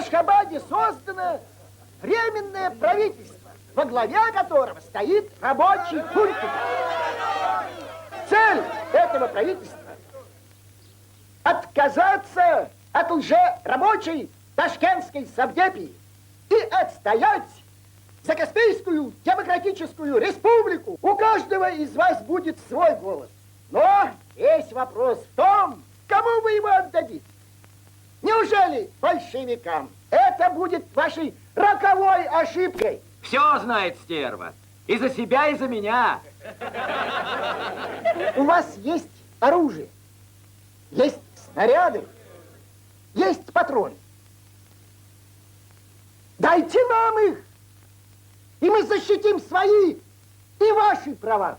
Ашхабаде создано временное правительство, во главе которого стоит рабочий Фунтик. Цель этого правительства – отказаться от лже-рабочей Ташкентской совдепии и отстоять за Каспийскую демократическую республику. У каждого из вас будет свой голос. Но весь вопрос в том, кому вы его отдадите. Неужели большевикам? Это будет вашей роковой ошибкой. Все знает стерва. И за себя, и за меня. У вас есть оружие, есть снаряды, есть патроны. Дайте нам их, и мы защитим свои и ваши права.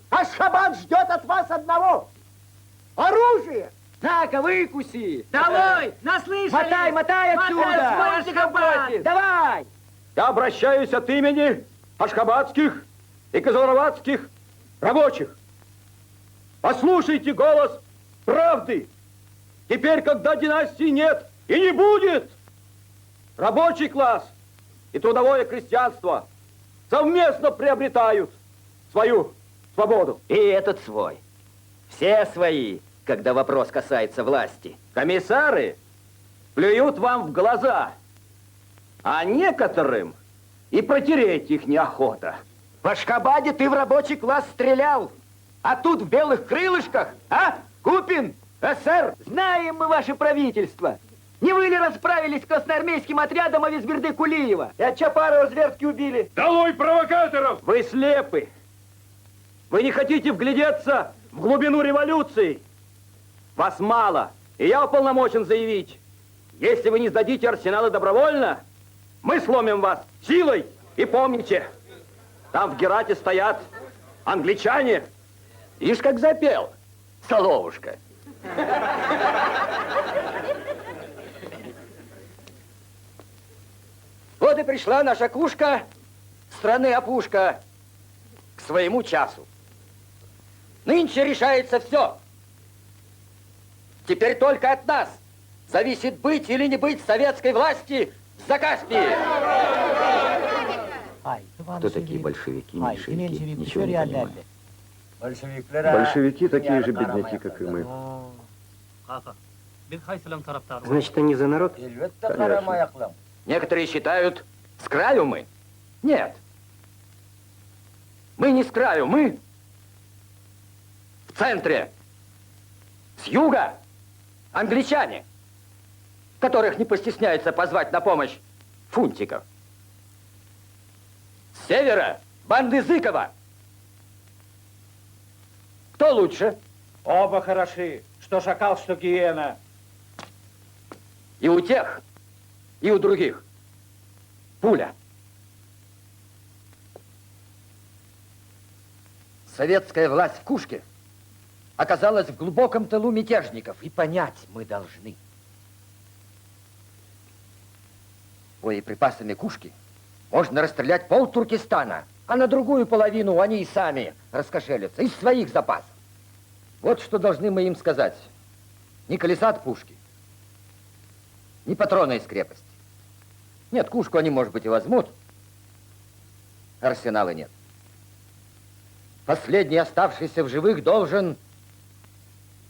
Ашхабад ждет от вас одного – оружие. Так-ка, выкуси. Давай, наслышали. Мотай, мотай отсюда. Ашхабад. Давай. Я обращаюсь от имени ашхабадских и казалароватских рабочих. Послушайте голос правды. Теперь, когда династии нет и не будет, рабочий класс и трудовое крестьянство совместно приобретают свою свободу. И этот свой. Все свои, когда вопрос касается власти. Комиссары плюют вам в глаза, а некоторым и протереть их неохота. В Ашхабаде ты в рабочий класс стрелял, а тут в белых крылышках, а? Купин, СССР, знаем мы ваше правительство. Не вы ли расправились с красноармейским отрядом Авизберды Кулиева? И от Чапарова зверски убили? Долой провокаторов! Вы слепы. Вы не хотите вглядеться в глубину революции. Вас мало, и я уполномочен заявить. Если вы не сдадите арсеналы добровольно, мы сломим вас силой. И помните, там в Герате стоят англичане. Ишь, как запел, соловушка. Вот и пришла наша кушка, страны опушка, к своему часу. Нынче решается все. Теперь только от нас зависит быть или не быть советской власти в Закаспии. Кто такие большевики, меньшевики? Ничего не понимаю. Большевики такие же бедняки, как и мы. Значит, они за народ? Конечно. Некоторые считают, с краю мы. Нет. Мы не с краю, мы в центре. С юга англичане, которых не постесняются позвать на помощь Фунтиков. С севера банды Зыкова. Кто лучше? Оба хороши. Что шакал, что гиена. И у тех, и у других. Пуля. Советская власть в Кушке оказалась в глубоком тылу мятежников, и понять мы должны. Боеприпасами Кушки можно расстрелять пол Туркестана, а на другую половину они и сами раскошелятся из своих запасов. Вот что должны мы им сказать. Ни колеса от пушки, ни патрона из крепости. Нет, Кушку они, может быть, и возьмут. Арсенала нет. Последний оставшийся в живых должен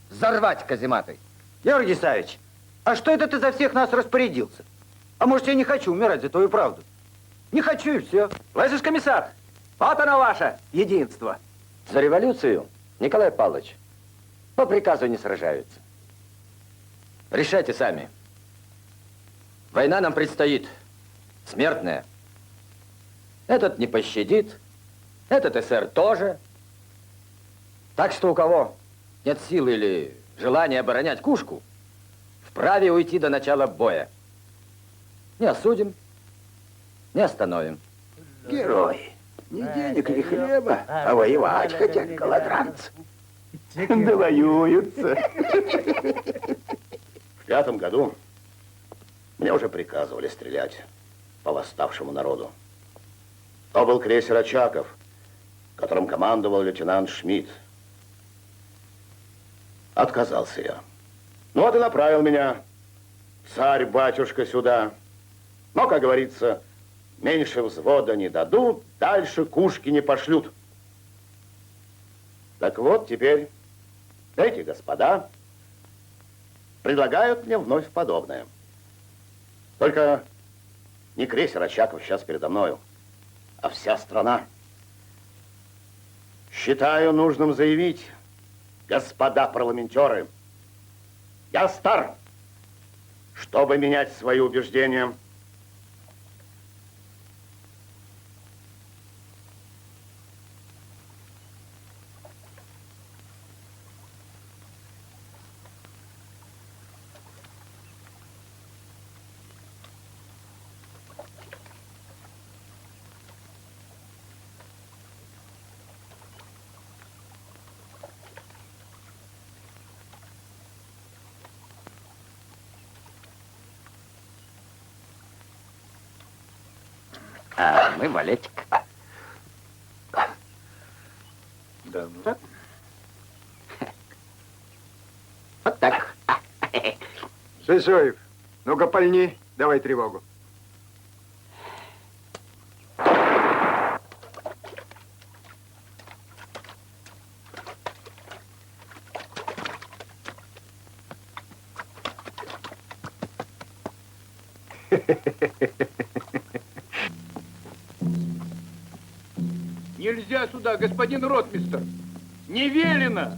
взорвать казематы. Георгий Савич, а что это ты за всех нас распорядился? А может, я не хочу умирать за твою правду? Не хочу, и все. Слышишь, комиссар? Вот оно ваше единство. За революцию, Николай Павлович, по приказу не сражаются. Решайте сами. Война нам предстоит смертная. Этот не пощадит, этот эсер тоже. Так что у кого нет силы или желания оборонять Кушку, вправе уйти до начала боя. Не осудим, не остановим. Герои. Ни денег, ни хлеба, а воевать хотят голодранцы. Довоюются. В 5-м году мне уже приказывали стрелять по восставшему народу. То был крейсер «Очаков», которым командовал лейтенант Шмидт. Отказался я. Ну вот и направил меня Царь-батюшка сюда. Но, как говорится, меньше взвода не дадут, дальше кушки не пошлют. Так вот, теперь эти господа предлагают мне вновь подобное. Только не крейсер Очаков сейчас передо мною, а вся страна. Считаю нужным заявить, господа парламентеры, я стар, чтобы менять свои убеждения. А мы валетик. Да, Вот так. Сысоев, ну-ка пальни, давай тревогу. Нельзя сюда, господин ротмистр. Не велено.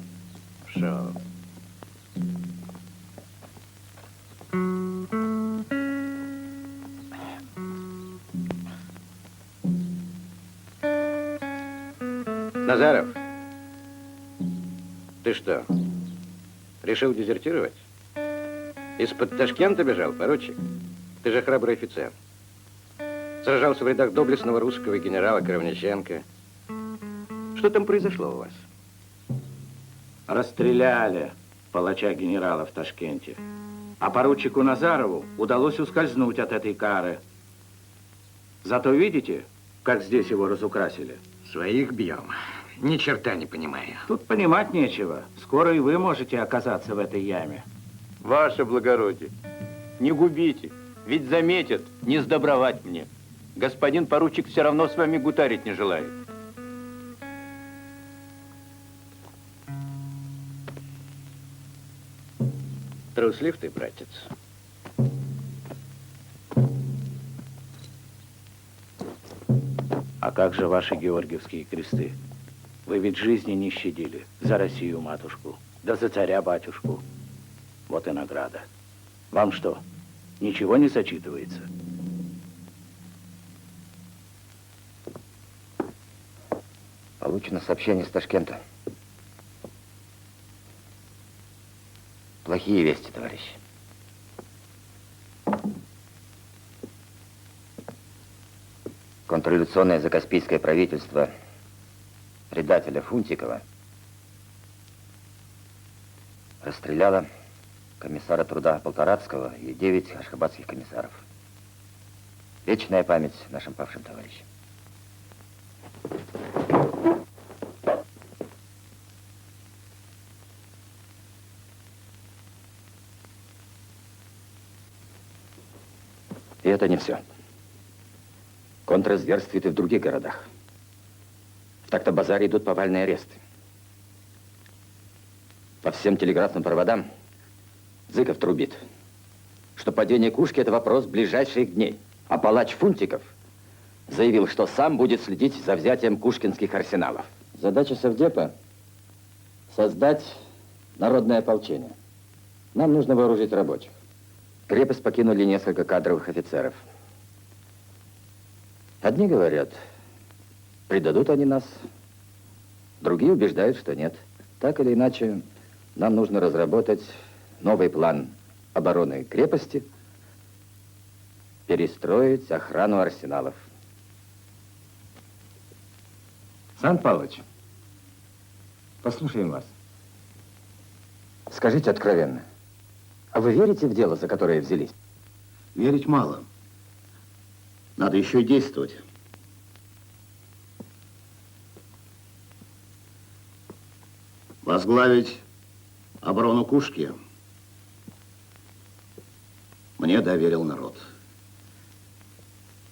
Шо? Назаров, ты что, решил дезертировать? Из-под Ташкента бежал, поручик? Ты же храбрый офицер. Сражался в рядах доблестного русского генерала Кровниченко. Что там произошло у вас? Расстреляли палача генерала в Ташкенте. А поручику Назарову удалось ускользнуть от этой кары. Зато видите, как здесь его разукрасили? Своих бьем. Ни черта не понимаю. Тут понимать нечего. Скоро и вы можете оказаться в этой яме. Ваше благородие, не губите, ведь заметят, не сдобровать мне. Господин поручик все равно с вами гутарить не желает. Труслив ты, братец. А как же ваши георгиевские кресты? Вы ведь жизни не щадили. За Россию, матушку, да за царя-батюшку. Вот и награда. Вам что, ничего не зачитывается? Получено сообщение с Ташкента. Плохие вести, товарищ. Контрреволюционное закаспийское правительство предателя Фунтикова расстреляло комиссара труда Полторацкого и 9 ашхабадских комиссаров. Вечная память нашим павшим товарищам. И это не все. Контрразведствует и в других городах. В такто-базаре идут повальные аресты. По всем телеграфным проводам Зыков трубит, что падение Кушки – это вопрос ближайших дней. А палач Фунтиков заявил, что сам будет следить за взятием кушкинских арсеналов. Задача Совдепа – создать народное ополчение. Нам нужно вооружить рабочих. Крепость покинули несколько кадровых офицеров. Одни говорят, предадут они нас, другие убеждают, что нет. Так или иначе, нам нужно разработать новый план обороны крепости, перестроить охрану арсеналов. Сан Павлович, послушаем вас. Скажите откровенно, а вы верите в дело, за которое взялись? Верить мало. Надо еще и действовать. Возглавить оборону Кушки мне доверил народ.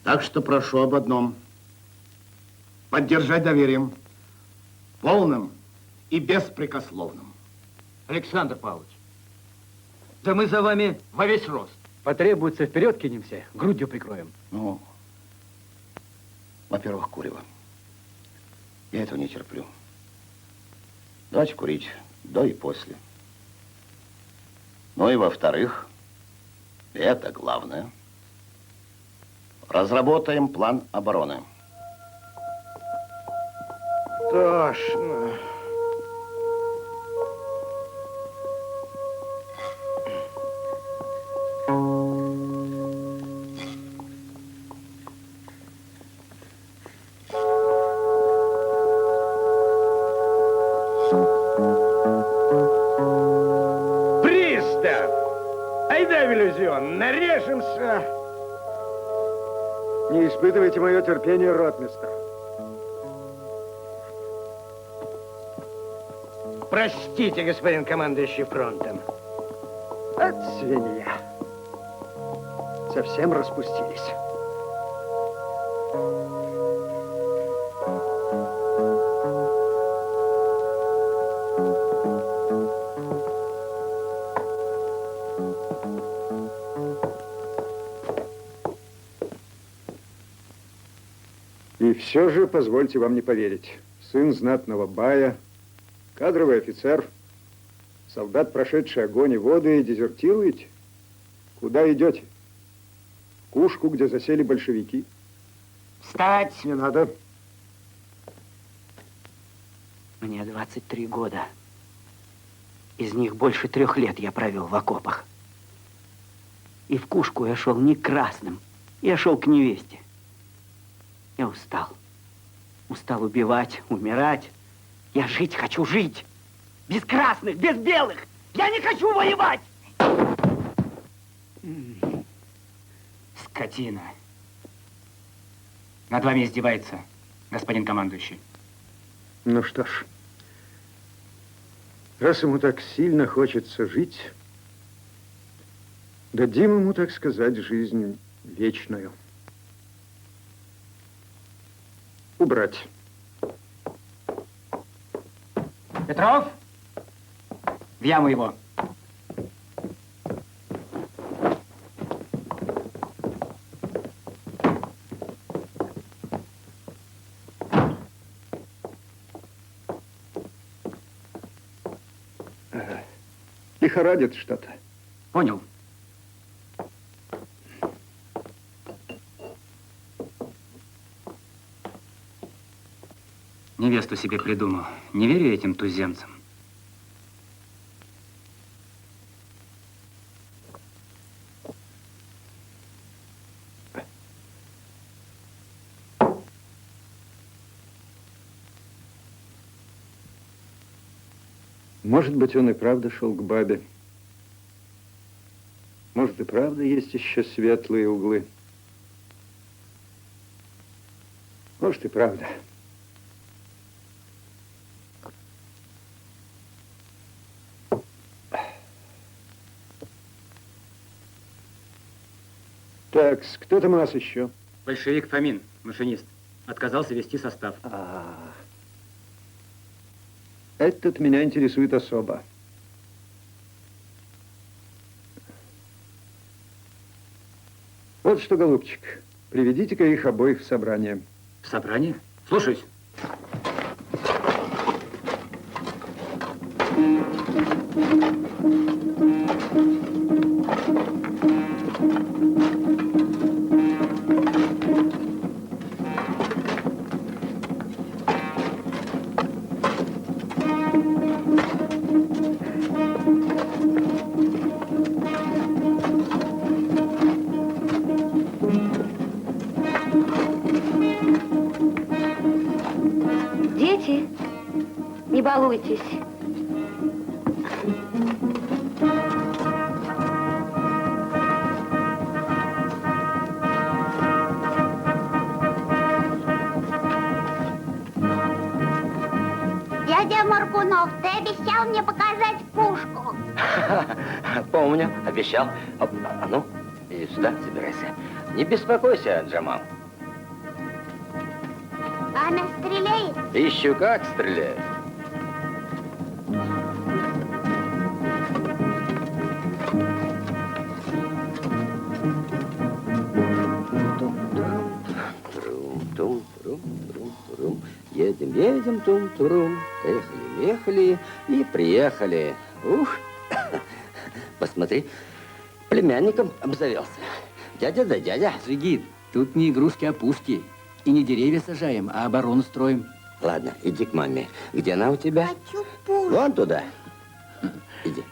Так что прошу об одном. Поддержать доверием. Полным и беспрекословным. Александр Павлович, да мы за вами во весь рост. Потребуется, вперед кинемся, грудью прикроем. Ну, во-первых, курево. Я этого не терплю. Давайте курить до и после. Ну и во-вторых, и это главное, разработаем план обороны. Тошно. Пристав! Айда в иллюзион, нарежемся! Не испытывайте мое терпение, ротмистр. Простите, господин командующий фронтом. От свинья. Совсем распустились. И все же, позвольте вам не поверить, сын знатного бая, кадровый офицер, солдат, прошедший огонь и воды, и дезертируете? Куда идете? В Кушку, где засели большевики? Встать! Не надо. Мне 23 года. Из них больше 3 лет я провел в окопах. И в Кушку я шел не красным. Я шел к невесте. Я устал. Устал убивать, умирать. Я жить хочу, жить. Без красных, без белых. Я не хочу воевать! Скотина. Над вами издевается, господин командующий. Ну что ж, раз ему так сильно хочется жить, дадим ему, так сказать, жизнь вечную. Убрать. Петров, в яму его. Лихорадит что-то. Понял. Невесту себе придумал. Не верю этим туземцам. Может быть, он и правда шел к бабе. Может, и правда есть еще светлые углы. Может, и правда. Так, кто там у нас еще? Большевик Фомин, машинист. Отказался вести состав. Этот меня интересует особо. Вот что, голубчик, приведите-ка их обоих в собрание. Собрание? Слушаюсь. Дети, не балуйтесь. Дядя Моргунов, ты обещал мне показать пушку. Помню, обещал. А ну, И сюда собирайся. Не беспокойся, Джамал. Она стреляет. Еще как стреляет. Тум-турум. Едем, едем, тум-турум. Ехали, ехали и приехали. Ух, посмотри, племянником обзавелся. Дядя да дядя. Зигит, тут не игрушки, а пушки. И не деревья сажаем, а оборону строим. Ладно, иди к маме. Где она у тебя? Хочу пушку. Вон туда. Иди.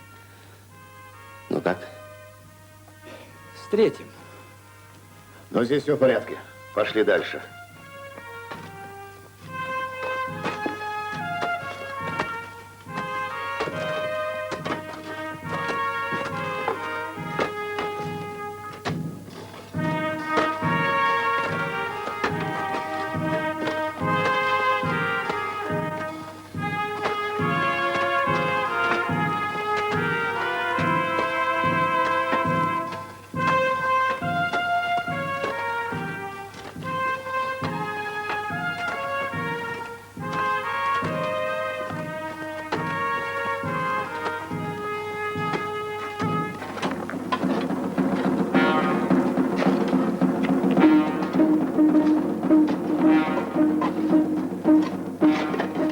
Ну как? Встретим. Но здесь все в порядке. Пошли дальше.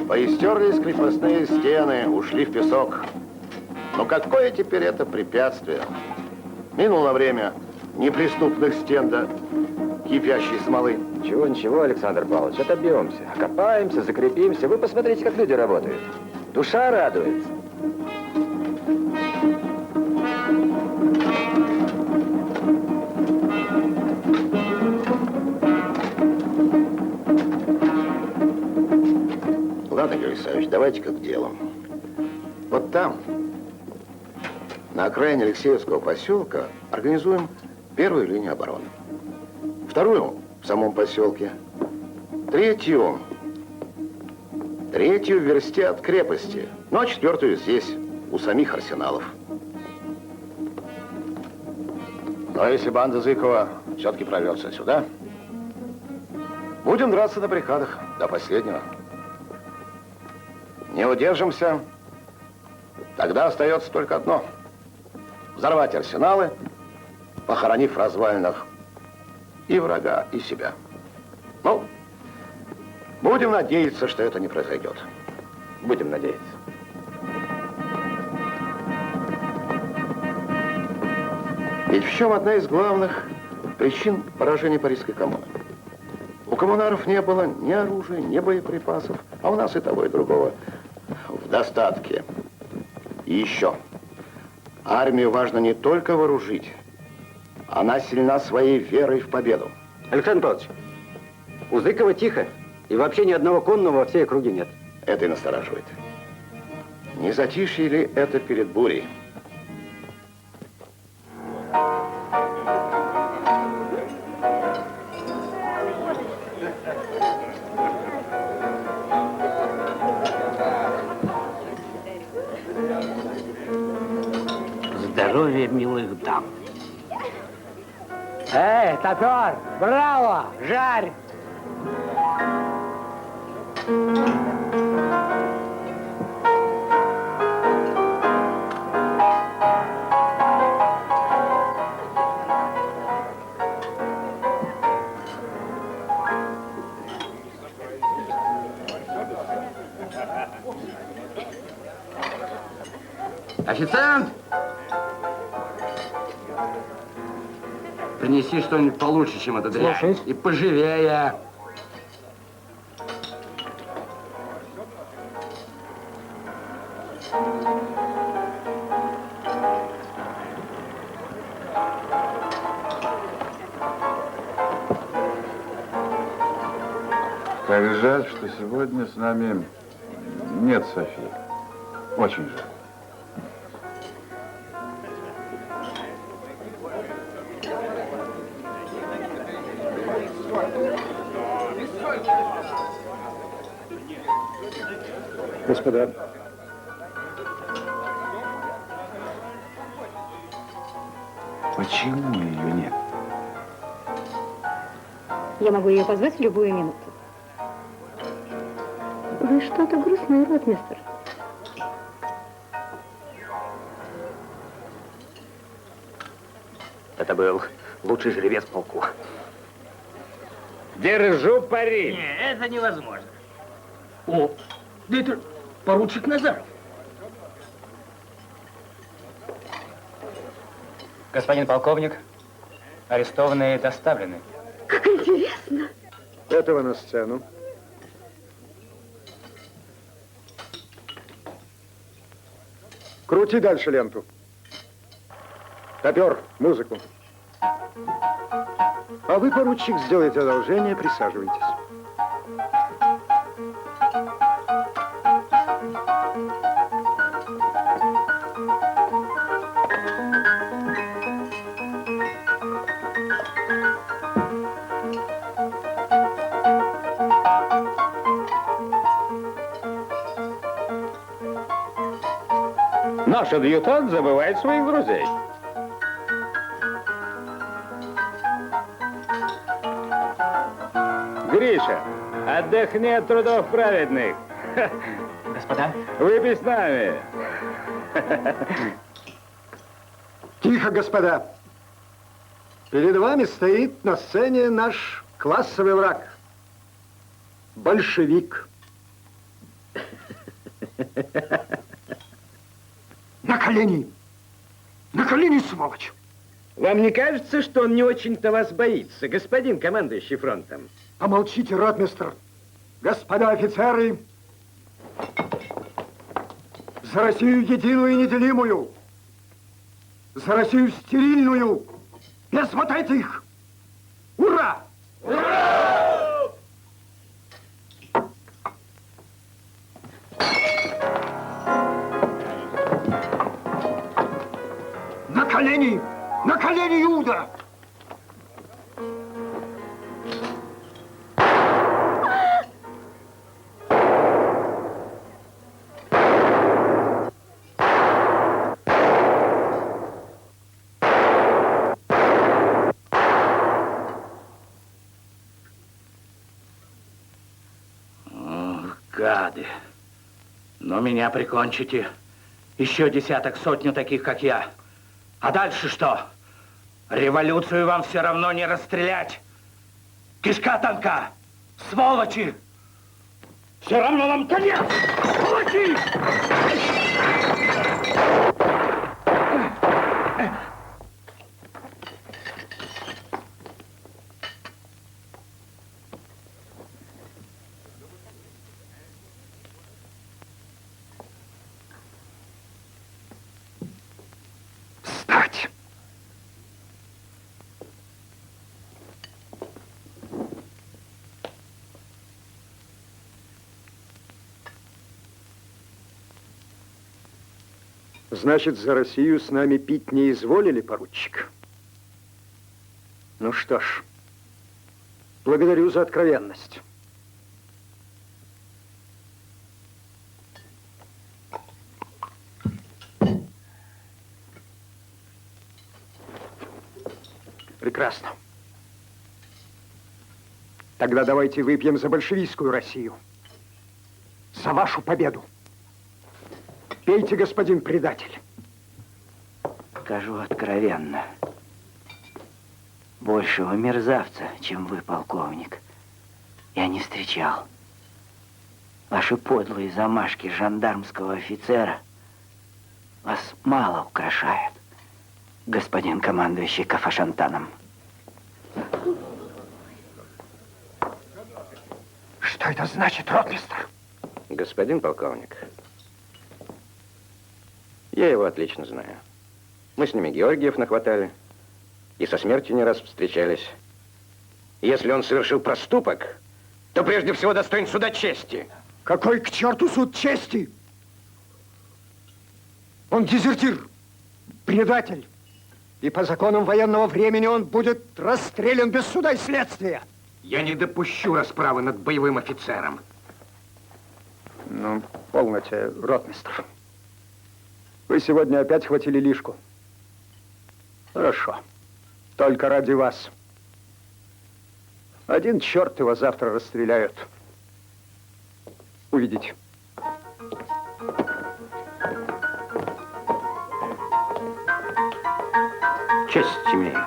Поистерлись крепостные стены, ушли в песок. Но какое теперь это препятствие? Минуло время неприступных стен до кипящей смолы. Ничего, Александр Павлович, отобьемся. Окопаемся, закрепимся. Вы посмотрите, как люди работают. Душа радуется. Ладно, Георгий Александрович, давайте-ка к делу. Вот там, на окраине Алексеевского поселка, организуем первую линию обороны. Вторую в самом поселке. Третью в версте от крепости. Ну, а четвертую здесь, у самих арсеналов. Но если банда Зыкова все-таки прорвется сюда, будем драться на баррикадах до последнего. Не удержимся, тогда остается только одно. Взорвать арсеналы, похоронив в развалинах и врага, и себя. Ну, будем надеяться, что это не произойдет. Будем надеяться. Ведь в чем одна из главных причин поражения Парижской коммуны? У коммунаров не было ни оружия, ни боеприпасов, а у нас и того, и другого в достатке. И еще. Армию важно не только вооружить, она сильна своей верой в победу. Александр Павлович, у Зыкова тихо, и вообще ни одного конного во всей округе нет. Это и настораживает. Не затишье ли это перед бурей? Здоровья милых дам. Эй, топер, браво, жарь! Официант! Принеси что-нибудь получше, чем это дрянь. Слушаюсь. И поживее. Как жаль, что сегодня с нами нет Софии. Очень жаль. Господа, Почему ее нет? Я могу ее позвать в любую минуту. Вы что-то грустный, ротмистр. Это был лучший жеребец в полку. Держу пари. Не, это невозможно. О, да это поручик Назаров. Господин полковник, арестованные доставлены. Как интересно. Этого на сцену. Крути дальше ленту. Топер, музыку. А вы, поручик, сделайте одолжение, присаживайтесь. Наш адъютант забывает своих друзей. Гриша, отдохни от трудов праведных. Господа? Выпей с нами. Тихо, господа. Перед вами стоит на сцене наш классовый враг. Большевик. На колени! На колени, сволочь! Вам не кажется, что он не очень-то вас боится, господин командующий фронтом? Помолчите, ротмистр. Господа офицеры, за Россию единую и неделимую, за Россию стерильную, без вот этих! Ура! Ура! На колени! На колени, Иуда! Гады. Но меня прикончите. Еще десяток, сотню таких, как я. А дальше что? Революцию вам все равно не расстрелять. Кишка тонка. Сволочи! Все равно вам конец! Сволочи! Встать! Значит, за Россию с нами пить не изволили, поручик? Ну что ж, благодарю за откровенность. Прекрасно. Тогда давайте выпьем за большевистскую Россию. За вашу победу. Пейте, господин предатель. Скажу откровенно. Большего мерзавца, чем вы, полковник, я не встречал. Ваши подлые замашки жандармского офицера вас мало украшают, господин командующий Кафашантаном. Что это значит, ротмистр? Господин полковник, я его отлично знаю. Мы с ними Георгиев нахватали и со смертью не раз встречались. Если он совершил проступок, то прежде всего достоин суда чести. Какой к черту суд чести? Он дезертир, предатель. И по законам военного времени он будет расстрелян без суда и следствия. Я не допущу расправы над боевым офицером. Ну, полноте, ротмистр. Вы сегодня опять хватили лишку. Хорошо. Только ради вас. Один черт его завтра расстреляют. Увидите. Честь имею.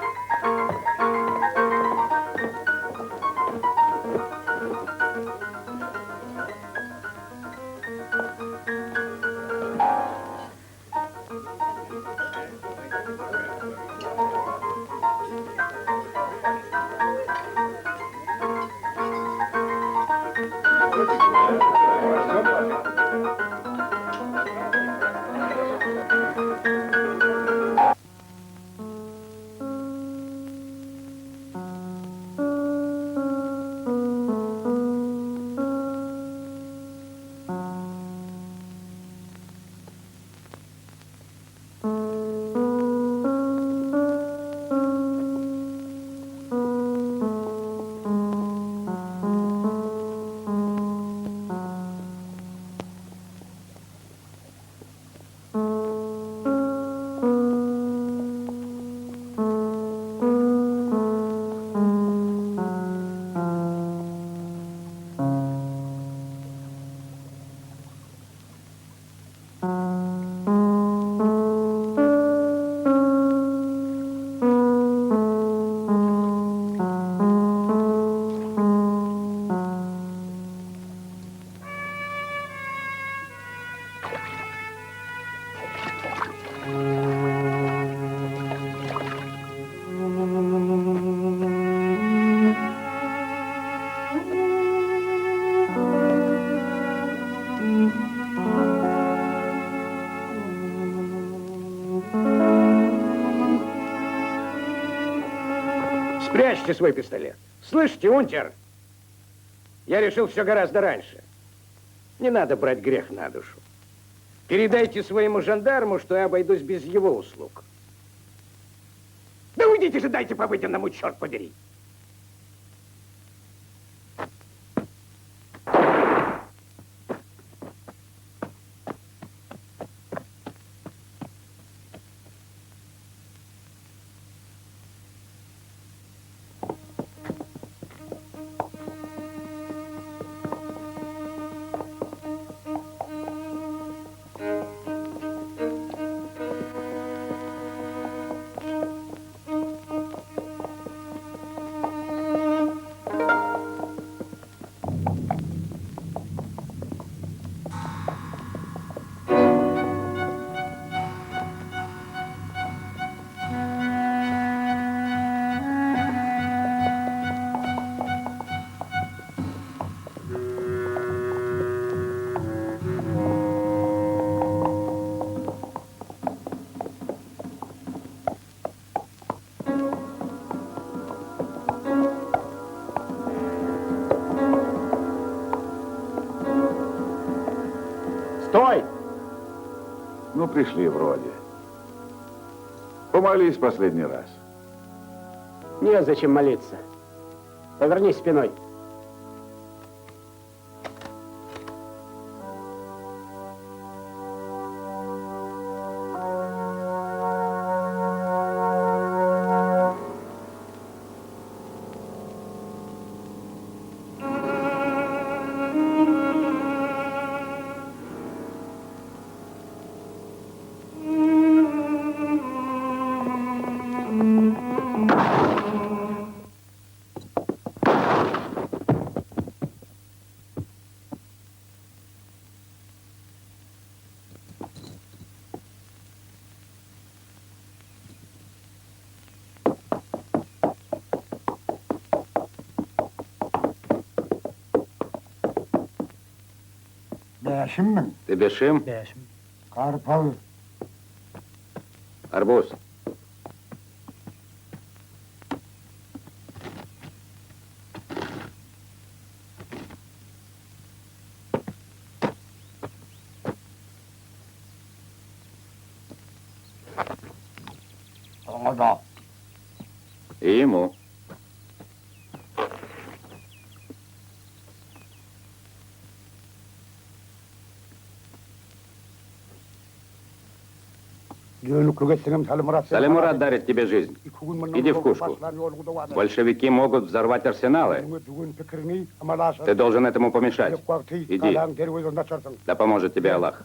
Спрячьте свой пистолет. Слышите, унтер? Я решил все гораздо раньше. Не надо брать грех на душу. Передайте своему жандарму, что я обойдусь без его услуг. Да уйдите же, дайте побыть одному, черт подери. Стой! Ну, пришли вроде. Помолись последний раз. Незачем молиться. Повернись спиной. Бешим. Ты Бешим? Бешим. Карпал. Арбуз. Да. И ему. Салимурат дарит тебе жизнь. Иди в Кушку. Большевики могут взорвать арсеналы. Ты должен этому помешать. Иди. Да поможет тебе Аллах.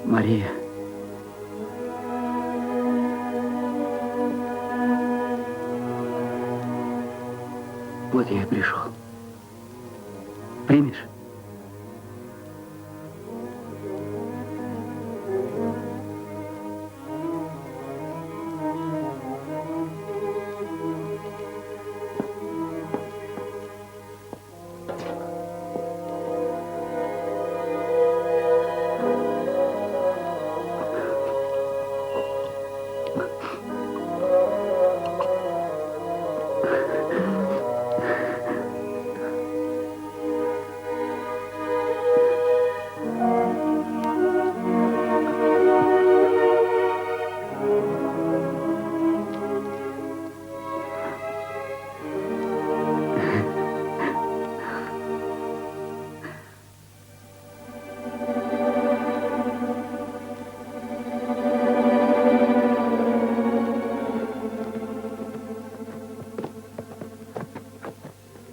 Мария. Вот я и пришел. Примешь?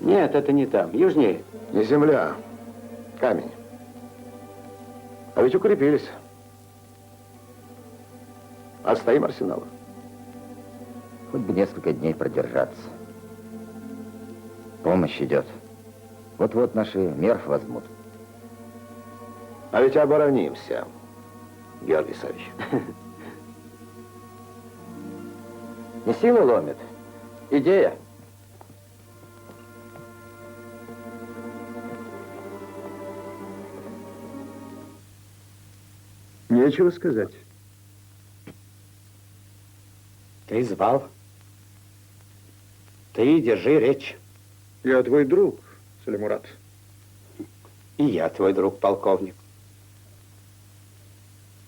Нет, это не там. Южнее. Не земля, камень. А ведь укрепились. Отстоим арсенала. Хоть бы несколько дней продержаться. Помощь идет. Вот-вот наши Мерв возьмут. А ведь оборонимся, Георгий Исаевич. Не сила ломит. Идея. Нечего сказать. Ты звал? Ты держи речь. Я твой друг, Салимурат. И я твой друг, полковник.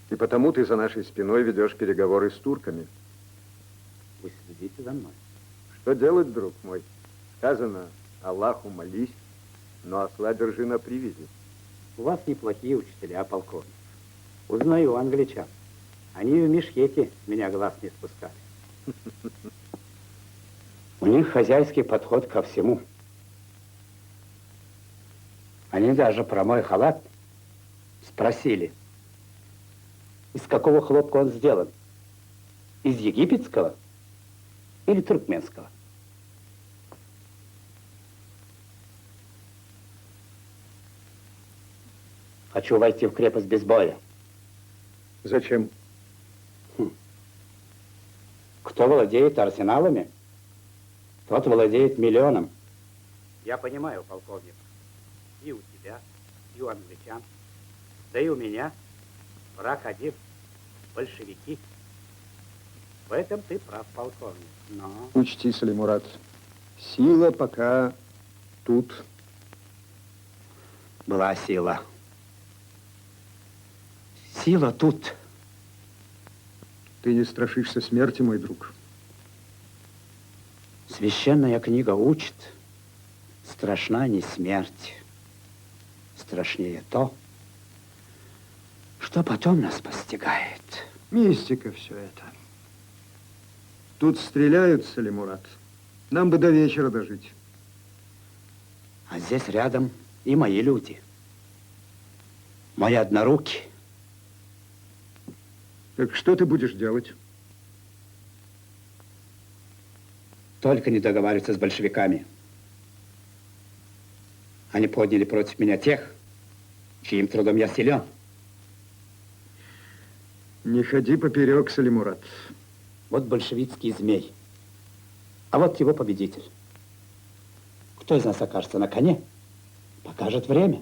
И потому ты за нашей спиной ведешь переговоры с турками. Вы следите за мной. Что делать, друг мой? Сказано, Аллаху молись, но осла держи на привязи. У вас неплохие учителя, полковник. Узнаю англичан. Они в Мешхете с меня глаз не спускали. У них хозяйский подход ко всему. Они даже про мой халат спросили, из какого хлопка он сделан. Из египетского или туркменского? Хочу войти в крепость без боя. Зачем? Кто владеет арсеналами, тот владеет миллионом. Я понимаю, полковник, и у тебя, и у англичан, да и у меня враг один — большевики. В этом ты прав, полковник, но... Учти, Салимурат, сила пока тут. Была сила. Сила тут. Ты не страшишься смерти, мой друг? Священная книга учит, страшна не смерть, страшнее то, что потом нас постигает. Мистика все это. Тут стреляют, Салимурат. Нам бы до вечера дожить. А здесь рядом и мои люди. Мои однорукие. Так что ты будешь делать? Только не договариваться с большевиками. Они подняли против меня тех, чьим трудом я силен. Не ходи поперек, Салимурат. Вот большевистский змей, а вот его победитель. Кто из нас окажется на коне, покажет время.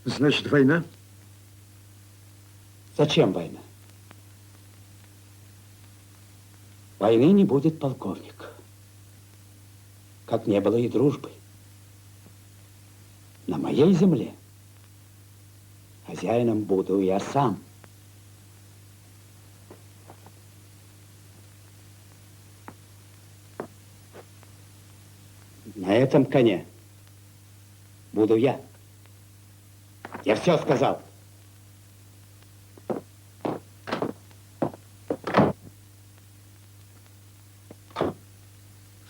Значит, война? Зачем война? Войны не будет, полковник. Как не было и дружбы. На моей земле хозяином буду я сам. На этом коне буду я. Я все сказал.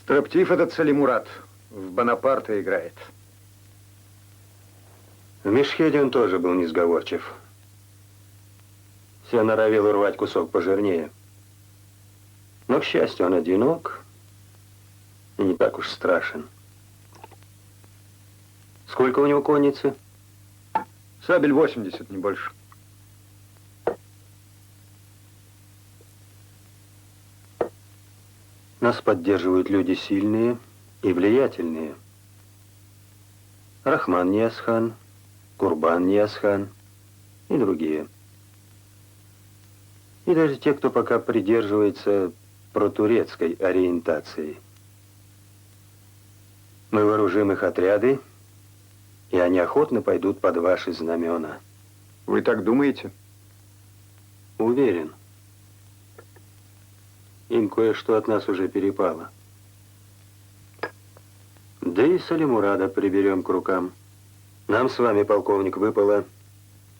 Строптив этот Салимурат. В Бонапарта играет. В Мешхеде он тоже был несговорчив. Все норовил урвать кусок пожирнее. Но, к счастью, он одинок и не так уж страшен. Сколько у него конницы? Сабель 80, не больше. Нас поддерживают люди сильные и влиятельные. Рахман Ниязхан, Курбан Ниязхан и другие. И даже те, кто пока придерживается протурецкой ориентации. Мы вооружим их отряды, и они охотно пойдут под ваши знамена. Вы так думаете? Уверен. Им кое-что от нас уже перепало. Да и Салимурада приберем к рукам. Нам с вами, полковник, выпала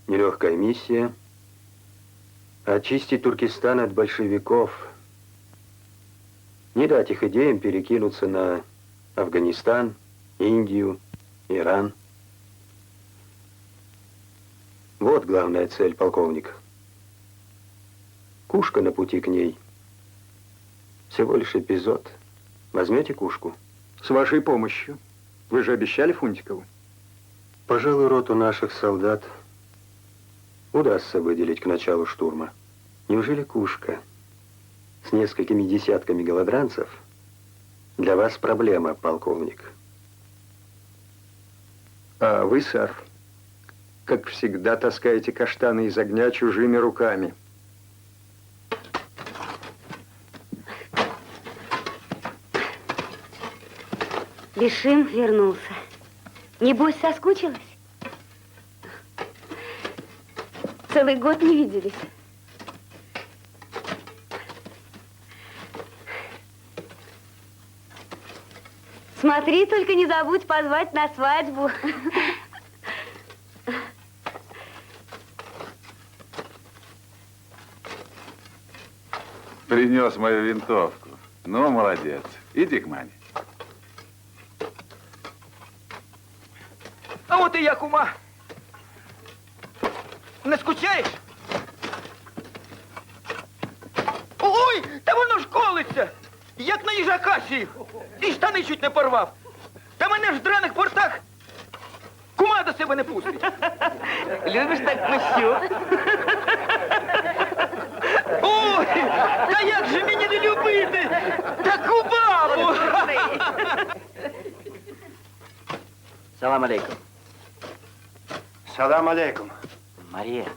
нелегкая миссия очистить Туркестан от большевиков. Не дать их идеям перекинуться на Афганистан, Индию, Иран. Вот главная цель, полковник. Кушка на пути к ней. Всего лишь эпизод. Возьмете кушку? С вашей помощью. Вы же обещали Фунтикову? Пожалуй, роту наших солдат удастся выделить к началу штурма. Неужели кушка с несколькими десятками голодранцев для вас проблема, полковник? А вы, сэр, как всегда, таскаете каштаны из огня чужими руками. Бешим вернулся. Небось, соскучилась? Целый год не виделись. Смотри, только не забудь позвать на свадьбу. Принес мою винтовку. Ну, молодец. Иди к маме. А вот и я, кума. Не скучаєш? Ой, та воно ж колиться, як на їжака сів. І штани чуть не порвав. Та мене ж в драних портах кума до себе не пустить. Любиш так пущу? Ой, Салам алейкум. Салам алейкум. Мария.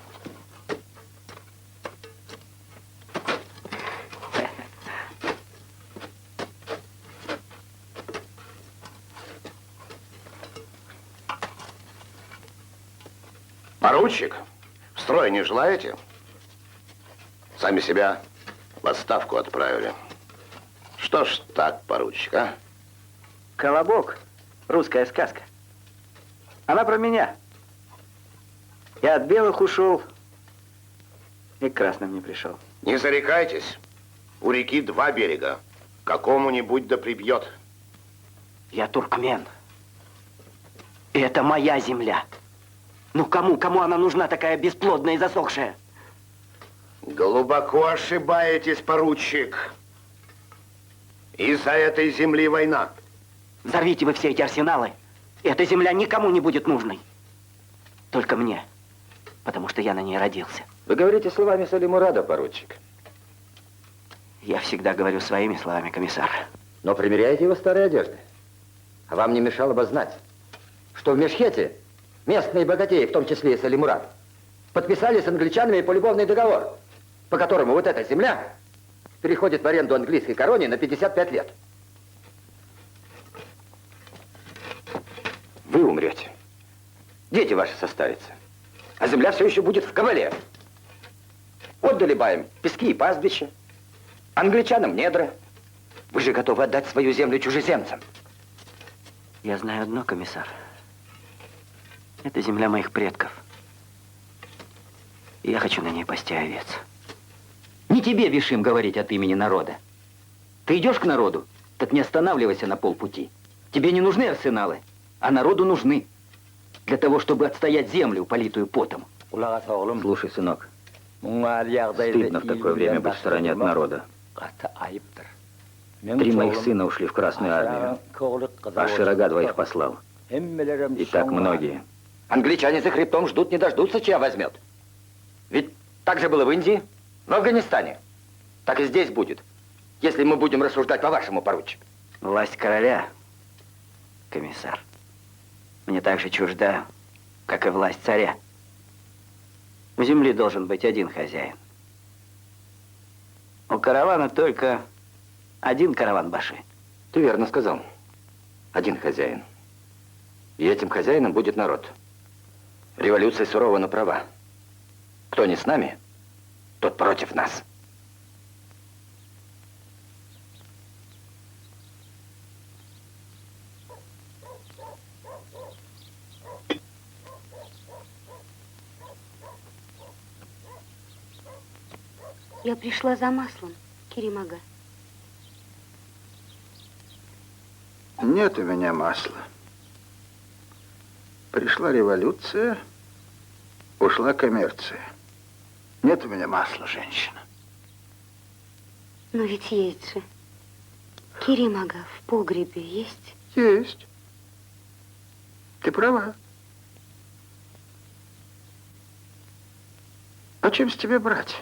Поручик, в строй не желаете? Сами себя в отставку отправили. Что ж так, поручик, а? Колобок. Русская сказка. Она про меня. Я от белых ушел и к красным не пришел. Не зарекайтесь. У реки 2 берега. Какому-нибудь да прибьет. Я туркмен. И это моя земля. Ну кому она нужна, такая бесплодная и засохшая? Глубоко ошибаетесь, поручик. Из-за этой земли война. Взорвите вы все эти арсеналы, и эта земля никому не будет нужной. Только мне, потому что я на ней родился. Вы говорите словами Салимурада, поручик. Я всегда говорю своими словами, комиссар. Но примеряете его старые одежды. А вам не мешало бы знать, что в Мешхете местные богатеи, в том числе и Салимурад, подписали с англичанами полюбовный договор, по которому вот эта земля переходит в аренду английской короне на 55 лет. Вы умрете. Дети ваши состарятся. А земля все еще будет в кавале. Отдали баям пески и пастбища, англичанам недра. Вы же готовы отдать свою землю чужеземцам. Я знаю одно, комиссар. Это земля моих предков. И я хочу на ней пасти овец. Не тебе, Вишим, говорить от имени народа. Ты идешь к народу, так не останавливайся на полпути. Тебе не нужны арсеналы, а народу нужны. Для того, чтобы отстоять землю, политую потом. Слушай, сынок, стыдно в такое время быть в стороне от народа. 3 моих сына ушли в Красную армию, а Ширага 2 послал. И так многие. Англичане за хребтом ждут, не дождутся, чья возьмет. Ведь так же было в Индии, в Афганистане. Так и здесь будет, если мы будем рассуждать по-вашему, поручик. Власть короля, комиссар, мне так же чужда, как и власть царя. У земли должен быть один хозяин. У каравана только один караван-баши. Ты верно сказал. Один хозяин. И этим хозяином будет народ. Революция сурова, но права. Кто не с нами, тот против нас. Я пришла за маслом, Керимага. Нет у меня масла. Пришла революция, ушла коммерция. Нет у меня масла, женщина. Но ведь есть же. Керимага в погребе есть? Есть. Ты права. А чем с тебя брать?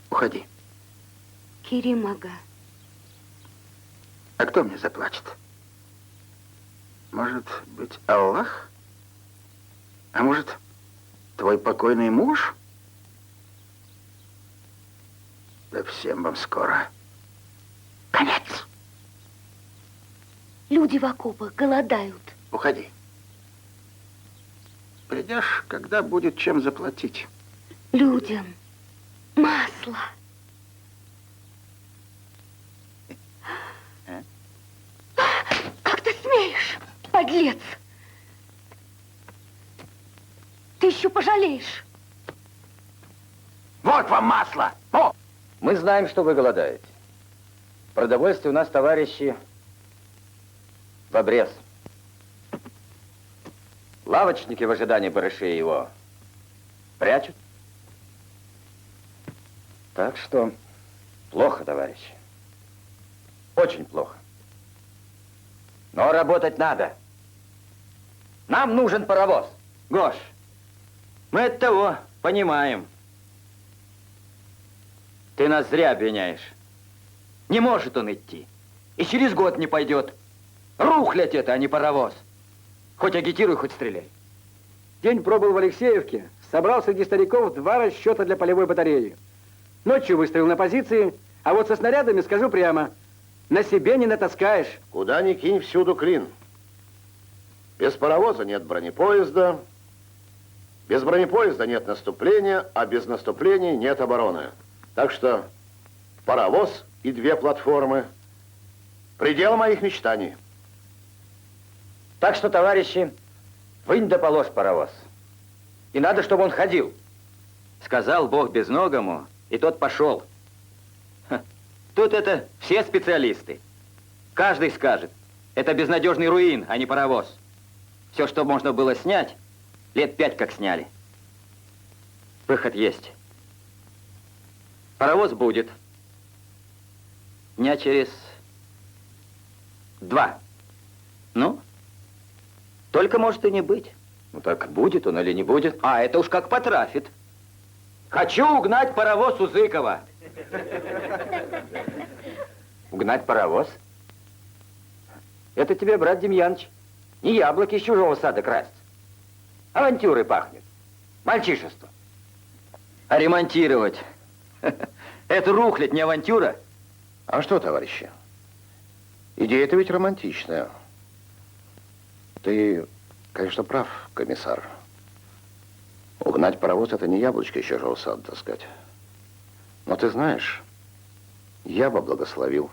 Уходи. Керимага. А кто мне заплатит? Может быть, Аллах? А может, твой покойный муж? Да всем вам скоро конец. Люди в окопах голодают. Уходи. Придешь, когда будет чем заплатить. Людям масло. Как ты смеешь, подлец? Ты еще пожалеешь. Вот вам масло! О! Мы знаем, что вы голодаете. Продовольствие у нас, товарищи, в обрез. Лавочники в ожидании барышей его прячут. Так что плохо, товарищи. Очень плохо. Но работать надо. Нам нужен паровоз. Гош, мы от того понимаем. Ты нас зря обвиняешь. Не может он идти. И через год не пойдет. Рухлядь это, а не паровоз. Хоть агитируй, хоть стреляй. День пробыл в Алексеевке, собрал среди стариков 2 расчета для полевой батареи. Ночью выставил на позиции, а вот со снарядами, скажу прямо, на себе не натаскаешь. Куда ни кинь, всюду клин. Без паровоза нет бронепоезда, без бронепоезда нет наступления, а без наступления нет обороны. Так что паровоз и 2 платформы – предел моих мечтаний. Так что, товарищи, вынь да положь паровоз. И надо, чтобы он ходил. Сказал Бог безногому, и тот пошел. Ха. Тут это все специалисты. Каждый скажет, это безнадежный руин, а не паровоз. Все, что можно было снять, лет 5 как сняли. Выход есть. Паровоз будет. Дня через 2. Ну? Только может и не быть. Ну так будет он или не будет? А, это уж как потрафит. Хочу угнать паровоз у Зыкова. Угнать паровоз? Это тебе, брат Демьяныч, не яблоки из чужого сада красть. Авантюрой пахнет. Мальчишество. А ремонтировать? Это рухлядь, не авантюра? А что, товарищи? Идея-то ведь романтичная. Ты, конечно, прав, комиссар. Угнать паровоз — это не яблочко из чужого сада таскать. Но ты знаешь, я бы благословил.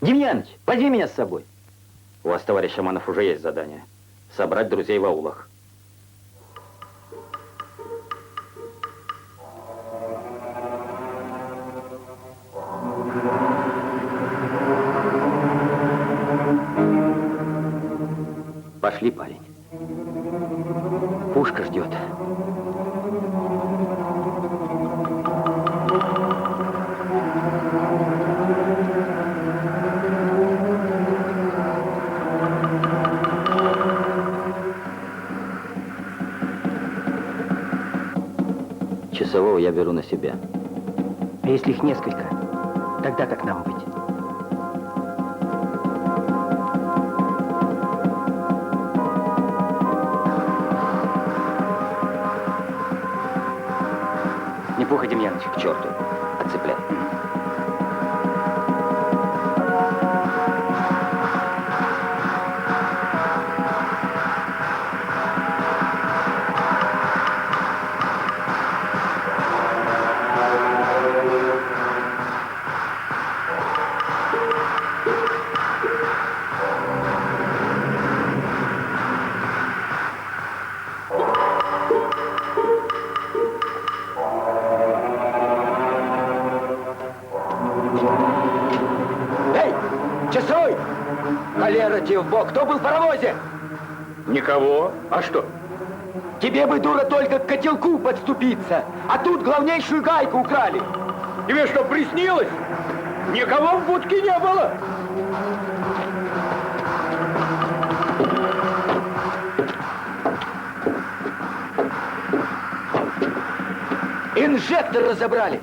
Демьяныч, возьми меня с собой. У вас, товарищ Аманов, уже есть задание. Собрать друзей в аулах. Пошли, парень. Пушка ждет. Часового я беру на себя. А если их несколько, тогда как нам быть? Непуха, Демьяныч, к черту. Отцепляй. Часовой! Холера тебе в бок! Кто был в паровозе? Никого. А что? Тебе бы, дура, только к котелку подступиться, а тут главнейшую гайку украли. Тебе что, приснилось? Никого в будке не было. Инжектор разобрали.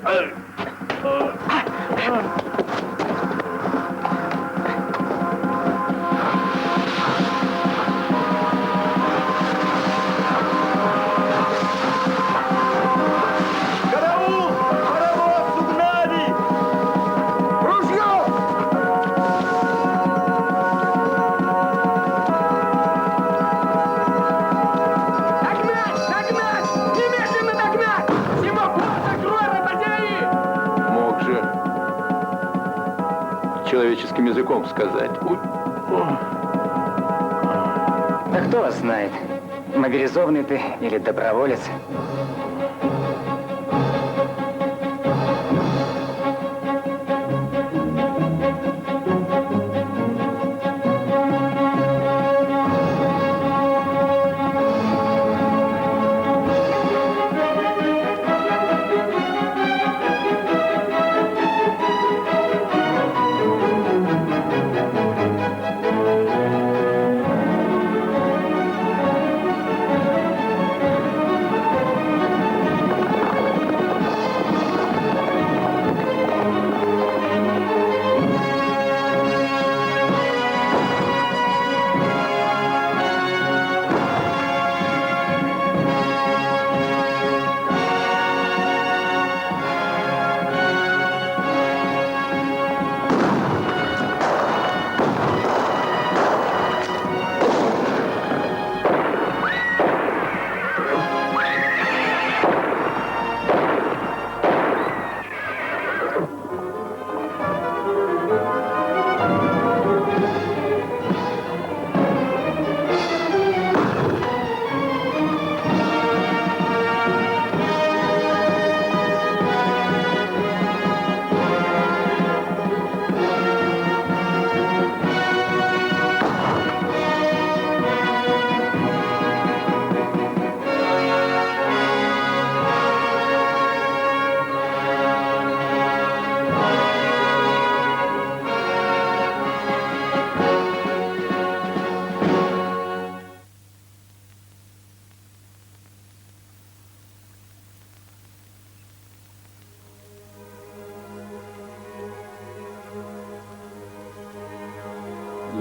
Человеческим языком сказать. Да кто вас знает, мобилизованный ты или доброволец?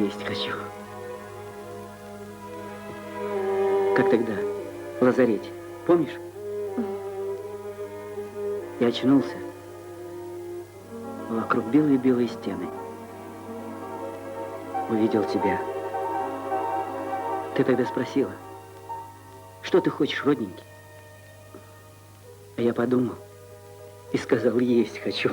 есть хочу. Как тогда, в лазарете, помнишь? Я очнулся. Вокруг белые-белые стены. Увидел тебя. Ты тогда спросила, что ты хочешь, родненький? А я подумал и сказал, есть хочу.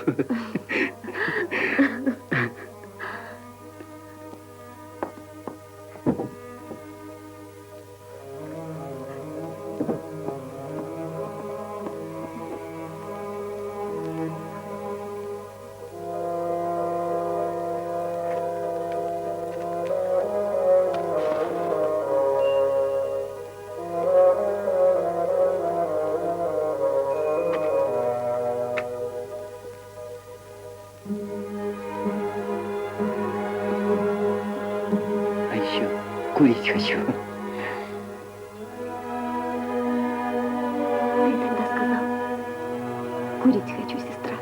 Курить хочу. Ты тогда сказал, курить хочу, сестра.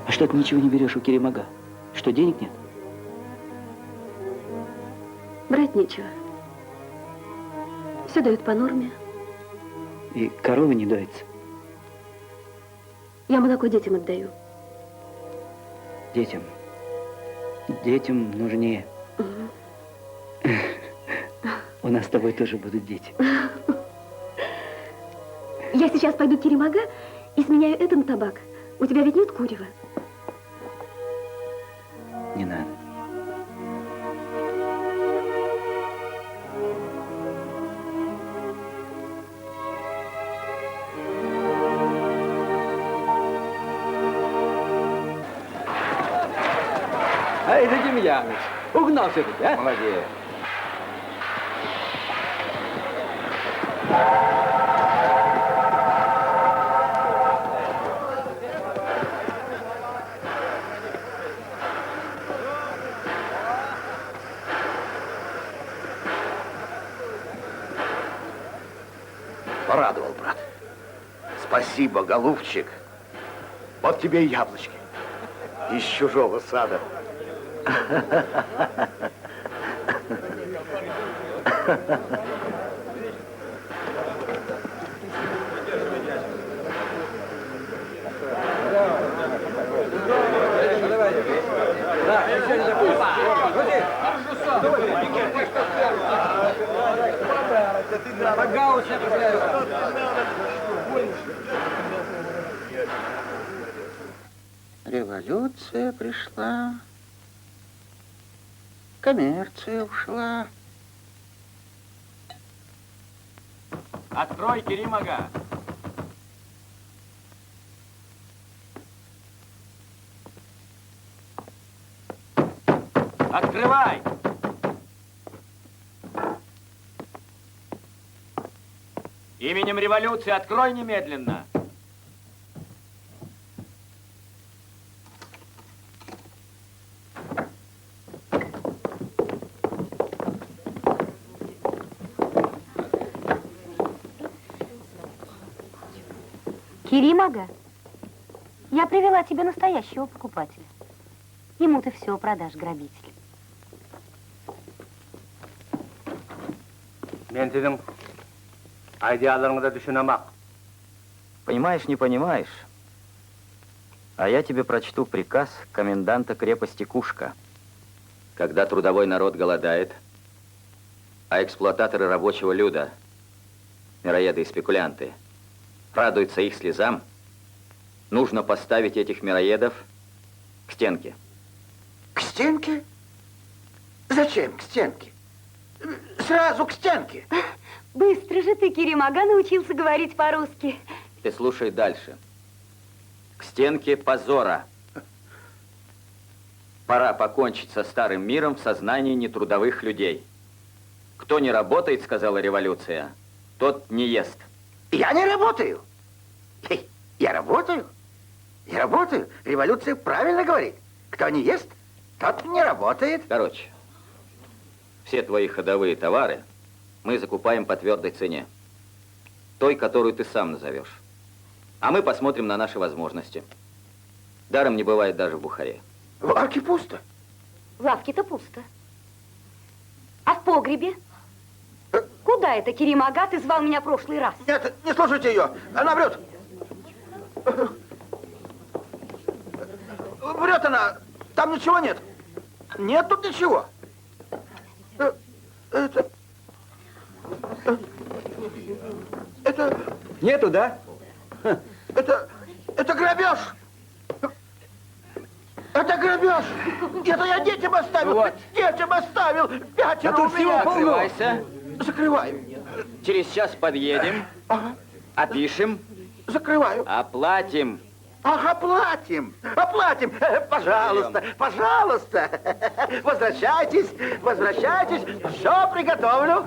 А что ты ничего не берешь у Керимага? Что, денег нет? Брать нечего. Все дают по норме. И корова не доится. Я молоко детям отдаю. Детям. Детям нужнее. У нас с тобой тоже будут дети. Я сейчас пойду к Керимага и сменяю это на табак. У тебя ведь нет курева? Не надо. А это Демьяныч. Угнал все-таки, а? Молодец. Порадовал, брат. Спасибо, голубчик. Вот тебе и яблочки. Из чужого сада. Революция пришла, коммерция ушла. Открой, Керимага. Открывай! Именем революции открой немедленно. Керимага, я привела тебе настоящего покупателя. Ему ты все продашь, грабитель. Понимаешь, не понимаешь, а я тебе прочту приказ коменданта крепости Кушка. Когда трудовой народ голодает, а эксплуататоры рабочего люда, мироеды и спекулянты, радуются их слезам, нужно поставить этих мироедов к стенке. К стенке? Зачем к стенке? Сразу к стенке. Быстро же ты, Керимага, научился говорить по-русски. Ты слушай дальше. К стенке позора. Пора покончить со старым миром в сознании нетрудовых людей. Кто не работает, сказала революция, тот не ест. Я не работаю. Я работаю. Я работаю. Революция правильно говорит. Кто не ест, тот не работает. Короче, все твои ходовые товары мы закупаем по твердой цене. Той, которую ты сам назовешь. А мы посмотрим на наши возможности. Даром не бывает даже в Бухаре. В лавке пусто. В лавке-то пусто. А в погребе? Куда это, Керим Ага, ты звал меня в прошлый раз? Нет, не слушайте ее. Она врет. Врет она. Там ничего нет. Нет тут ничего. Это... Нету, да? Это грабеж. Это грабеж. Это я детям оставил. Вот. Детям оставил. 5 А тут у меня. всего полно. Закрывайся. Закрываю. Через час подъедем, опишем, закрываю, оплатим. Ах, оплатим, оплатим. Пожалуйста, пожалуйста. Возвращайтесь, возвращайтесь. Все приготовлю.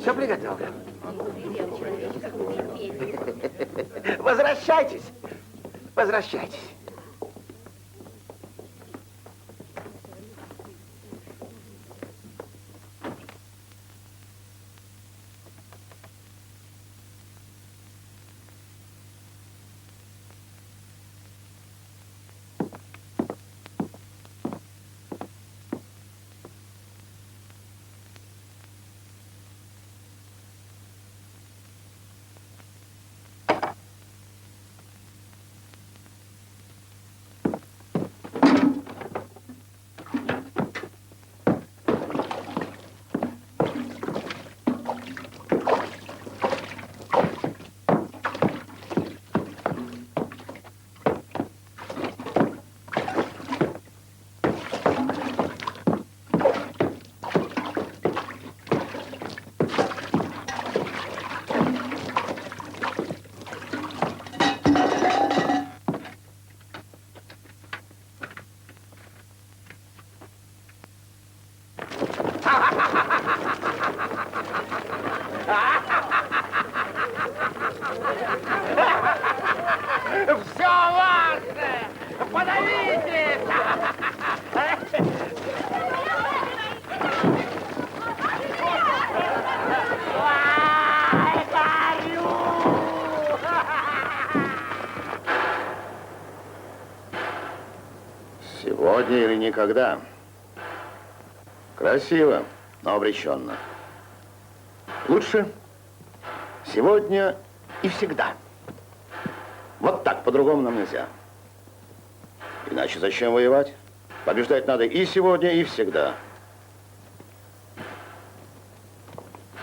Все приготовлю. Возвращайтесь, возвращайтесь. Все ваше! Подавитесь! Сегодня или никогда. Красиво, но обреченно. Лучше сегодня и всегда. Вот так, по-другому нам нельзя. Иначе зачем воевать? Побеждать надо и сегодня, и всегда.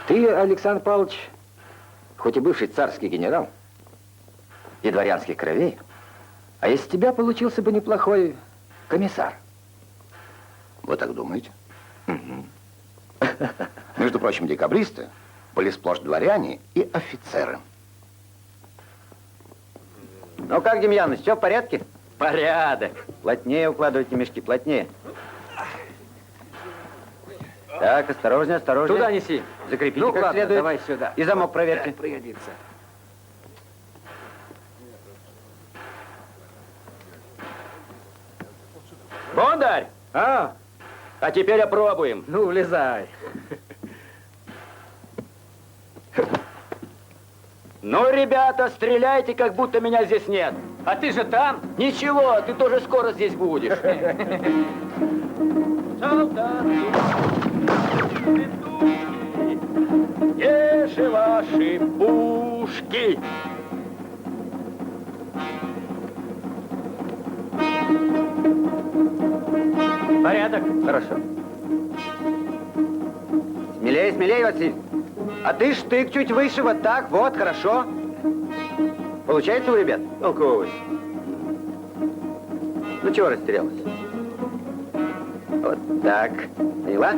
Ты, Александр Павлович, хоть и бывший царский генерал, и дворянских кровей, а из тебя получился бы неплохой комиссар. Вы так думаете? Между прочим, декабристы были сплошь дворяне и офицеры. Ну как, Демьяныч, все в порядке? Порядок. Плотнее укладывайте мешки, плотнее. Так, осторожнее, осторожнее. Туда неси. Закрепите Ну, как ладно, следует. давай сюда. И замок проверьте. Пригодится. Бондарь! А теперь опробуем. ну, влезай. Ну, ребята, стреляйте, как будто меня здесь нет. А ты же там. Ничего, ты тоже скоро здесь будешь. Солдаты, где же ваши пушки? Порядок. Хорошо. Смелее, смелее, Василий. А ты штык чуть выше, вот так, вот, хорошо. Получается у ребят? Толковый. Ну, чего растерялась? Вот так. Поняла?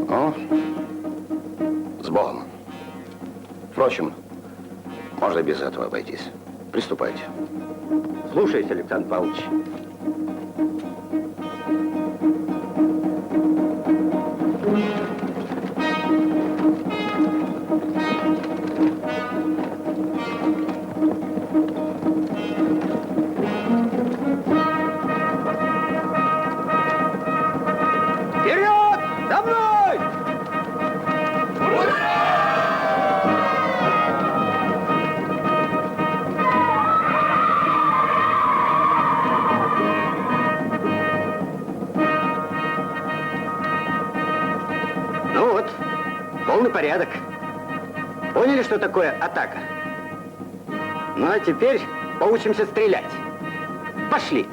Ну, с Богом. Впрочем, можно и без этого обойтись. Приступайте. Слушайся, Александр Павлович. Вперед! За мной! Поняли, что такое атака? Ну, а теперь поучимся стрелять. Пошли.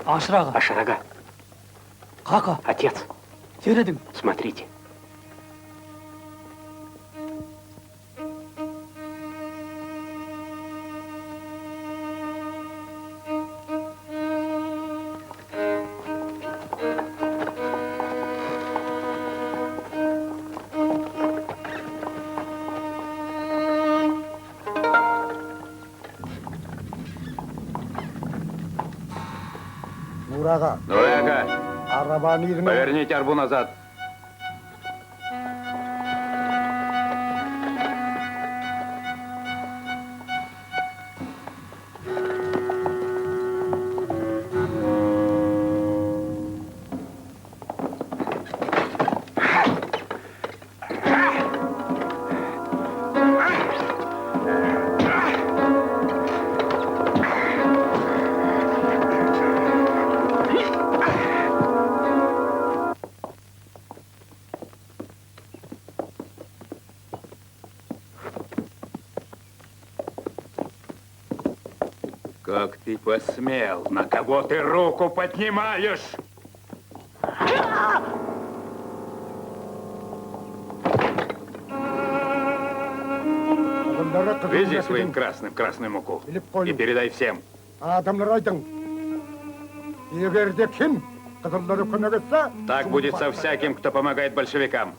Ашрага. Ашрага. Кака. Отец. Сөйледің. Смотрите. Нурага. Нурага, Арабанизм. поверните арбу назад. Как ты посмел? На кого ты руку поднимаешь? Вези своим красным красную муку и передай всем. Так будет со всяким, кто помогает большевикам.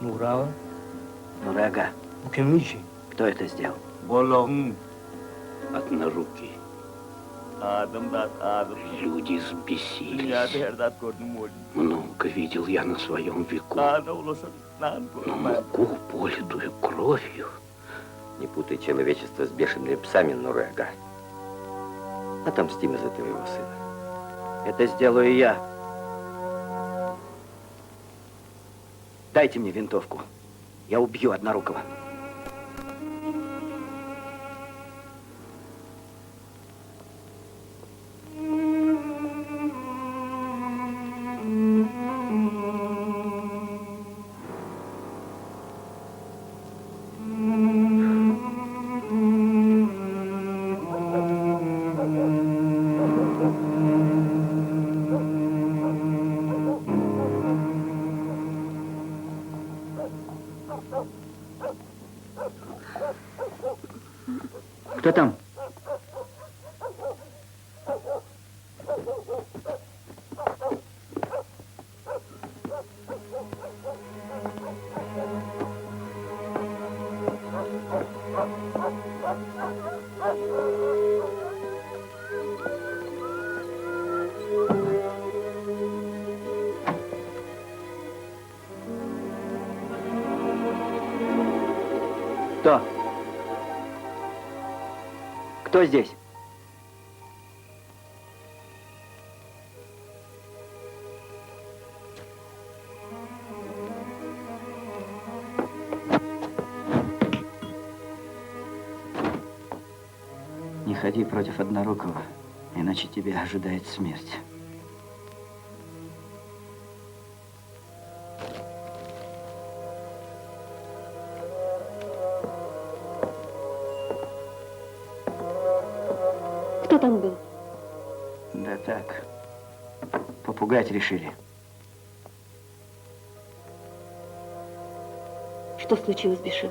Нурага. Нурага. Кемичи. Кто это сделал? Болон. Однорукий. Люди взбесились. Много видел я на своем веку. Но муку, политую кровью. Не путай человечество с бешеными псами, Нурага. Отомстим за твоего сына. Это сделаю я. Дайте мне винтовку. Я убью Однорукого. Кто там? Кто? Кто здесь? Не ходи против однорукого, иначе тебя ожидает смерть. Кто там был? Да так, попугать решили. Что случилось, Бишим?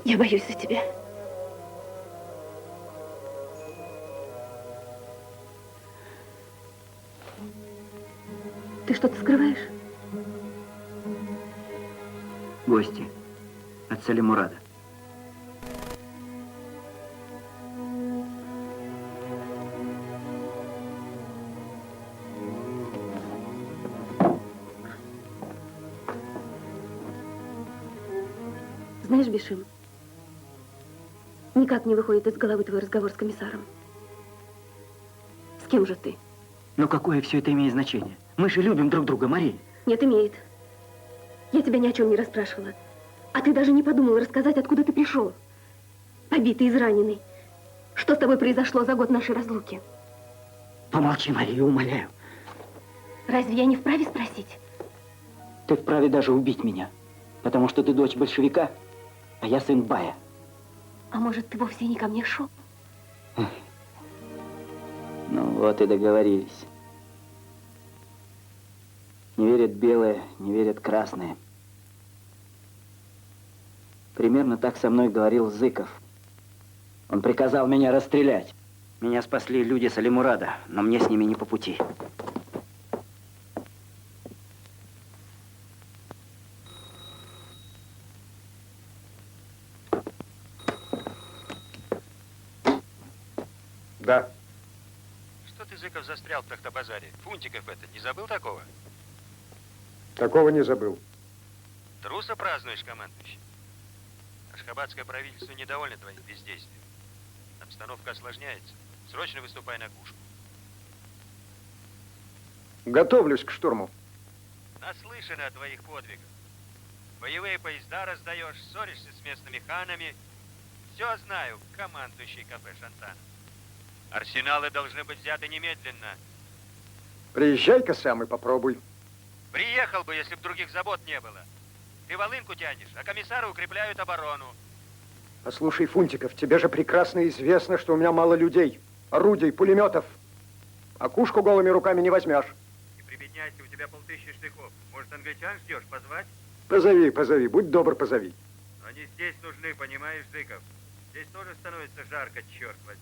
Я боюсь за тебя. Ты что-то скрываешь? Гости от Салимурада. Знаешь, Бишим, никак не выходит из головы твой разговор с комиссаром. С кем же ты? Но какое все это имеет значение? Мы же любим друг друга, Мария. Нет, имеет. Я тебя ни о чем не расспрашивала. А ты даже не подумал рассказать, откуда ты пришел. Побитый, израненный. Что с тобой произошло за год нашей разлуки? Помолчи, Мария, умоляю. Разве я не вправе спросить? Ты вправе даже убить меня, потому что ты дочь большевика, а я сын бая. А может, ты вовсе не ко мне шел? Ну вот и договорились. Не верят белые, не верят красные. Примерно так со мной говорил Зыков. Он приказал меня расстрелять. Меня спасли люди Салимурада, но мне с ними не по пути. Да. Что ты, Зыков, застрял в Тахтабазаре? Фунтиков это, не забыл такого? Такого не забыл. Труса празднуешь, командующий? Ашхабадское правительство недовольно твоим бездействием. Обстановка осложняется. Срочно выступай на Кушку. Готовлюсь к штурму. Наслышаны о твоих подвигах. Боевые поезда раздаешь, ссоришься с местными ханами. Все знаю, командующий КП Шантана. Арсеналы должны быть взяты немедленно. Приезжай-ка сам и попробуй. Приехал бы, если бы других забот не было. Ты волынку тянешь, а комиссары укрепляют оборону. Послушай, Фунтиков, тебе же прекрасно известно, что у меня мало людей, орудий, пулеметов. А Кушку голыми руками не возьмешь. Не прибедняйся, у тебя 5000 штыков. Может, англичан ждешь, позвать? Позови, будь добр, позови. Они здесь нужны, понимаешь, Зыков? Здесь тоже становится жарко, черт возьми.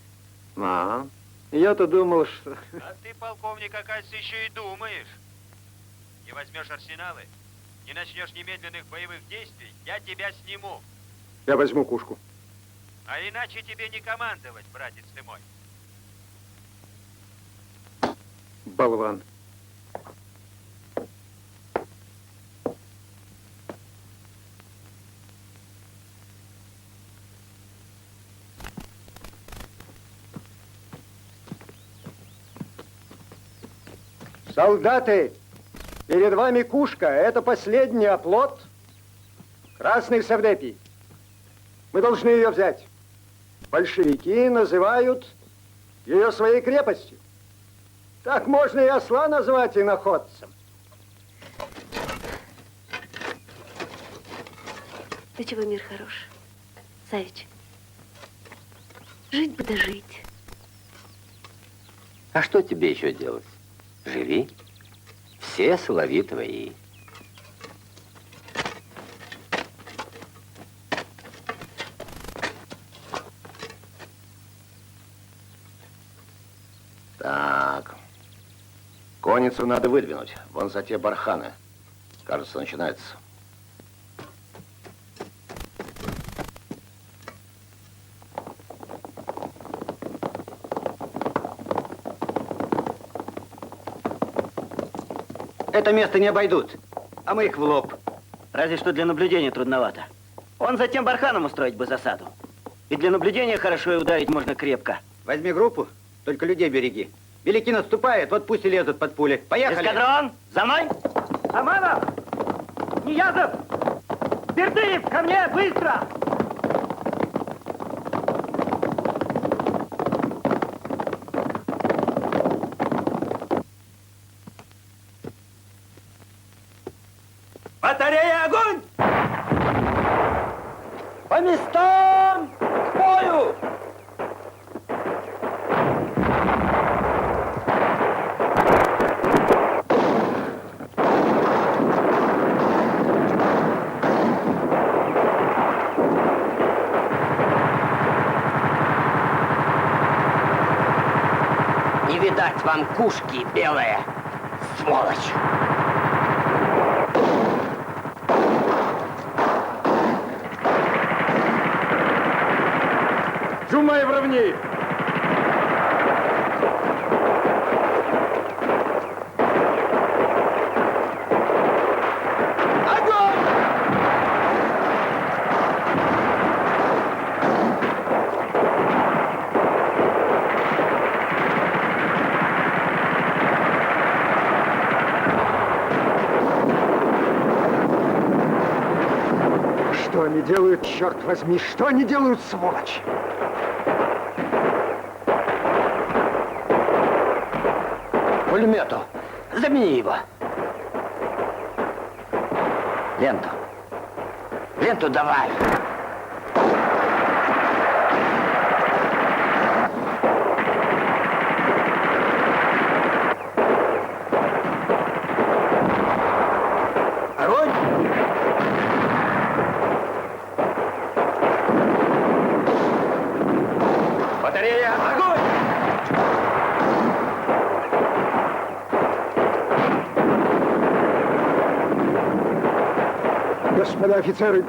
А, я-то думал, что... А ты, полковник, оказывается, еще и думаешь. Не возьмешь арсеналы, не начнешь немедленных боевых действий, я тебя сниму. Я возьму Кушку. А иначе тебе не командовать, братец ты мой. Болван. Солдаты, перед вами Кушка. Это последний оплот Красной Савдепии. Мы должны ее взять. Большевики называют ее своей крепостью. Так можно и осла назвать иноходцем. Да чего мир хорош, Савич? Жить бы да жить. А что тебе еще делать? Живи. Все соловьи твои. Так. Конницу надо выдвинуть. Вон за те барханы. Кажется, начинается. Это место не обойдут, а мы их в лоб. Разве что для наблюдения трудновато. Он за тем барханом устроить бы засаду. И для наблюдения хорошо и ударить можно крепко. Возьми группу, только людей береги. Великий наступает, вот пусть и лезут под пули. Поехали! Эскадрон, за мной! Аманов! Ниязов! Бердыев, ко мне, быстро! Батарея, огонь! По местам! К бою! Не видать вам кушки белые, сволочь! Жумай в равни! Что они делают, черт возьми? Что они делают, сволочь? Пулемету. Замени его. Ленту. Ленту давай. Огонь! Батарея, огонь! Господа офицеры,